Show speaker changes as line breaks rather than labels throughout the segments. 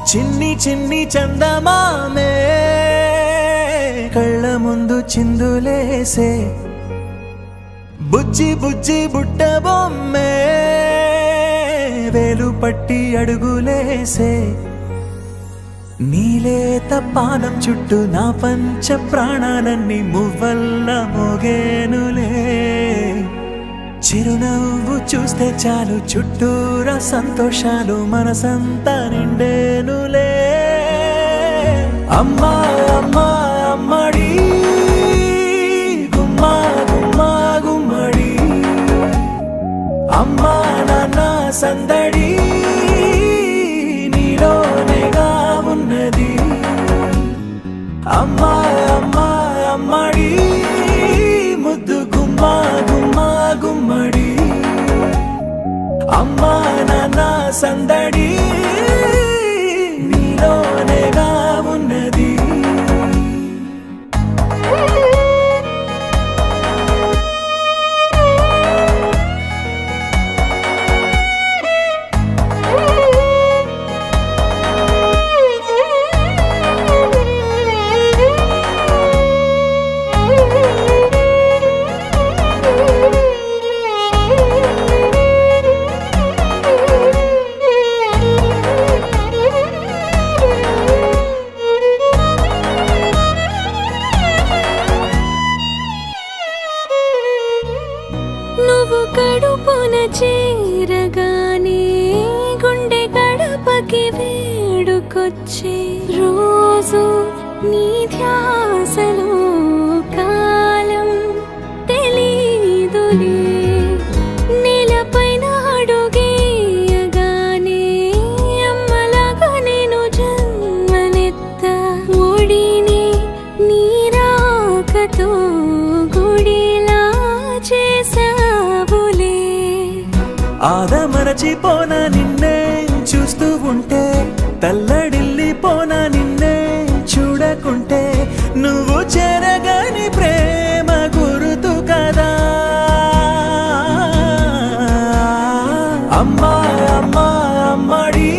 చిన్ని చిన్ని చందమామే కళ్ళ ముందు చిందులేసే బుజ్జి బుజ్జి బుట్ట బొమ్మే వేలు పట్టి అడుగులేసే నీలేత పానం చుట్టూ నా పంచ ప్రాణాలన్నీ మువ్వల్ల మోగేనులే చిరునవ్వు చూస్తే చాలు చుట్టూరా సంతోషాలు మనసంతా నిండేనులే అమ్మా అమ్మా అమ్మడి గుమ్మా గుమ్మా గుమ్మడి అమ్మా నాన్న సందడి నీలోనేగా ఉన్నది అమ్మా అమ్మా అమ్మడి ముద్దు గుమ్మా గుమ్మా గుమ్మడి అమ్మా నాన్న సందడి నీలోనేగా ఉన్నది
నువ్వు కడుపున చేరగానే గుండె గడపకి వేడుకొచ్చే రోజు నీ ధ్యాసలో కాలం తెలీదులే నేలపైన అడుగేయగానే అమ్మలాగా నేను జన్మనెత్త ఒడిని నీ రాకతో గుడిలా చేసావులే
ఆదమరచిపోనా నిన్నే చూస్తూ ఉంటే తల్లడిల్లిపోనా నిన్నే చూడకుంటే నువ్వు చెరగని ప్రేమ గురుతు కదా అమ్మా అమ్మా అమ్మడి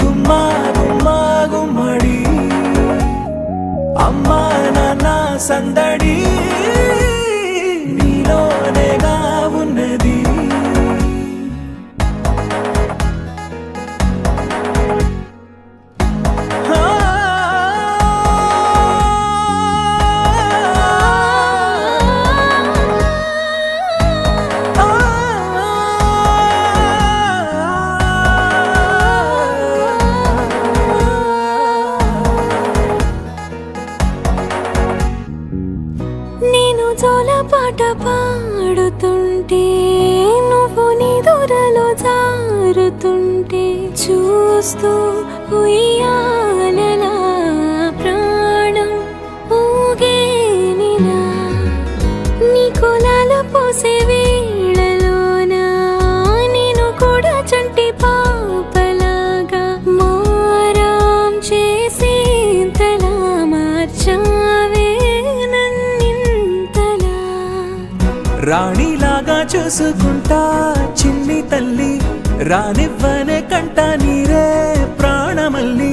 గుమ్మా గుమ్మా గుమ్మడి అమ్మా నాన్న సందడి నీలోనేగా ఉన్నది
నేను జోలపాట పాడుతుంటే నువ్వు నీ దూరలో జారుతుంటే చూస్తూ ఉయ్యాలలా ప్రాణం ఊగేనినా నీ కులాల పోసే వేళలోనా నేను కూడా చంటి పాపలాగా మారాం చేసేంతలా మార్చావే
రాణిలాగా చూసుకుంటా చిన్ని తల్లి రానివ్వనే కంట నీరే ప్రాణమల్లి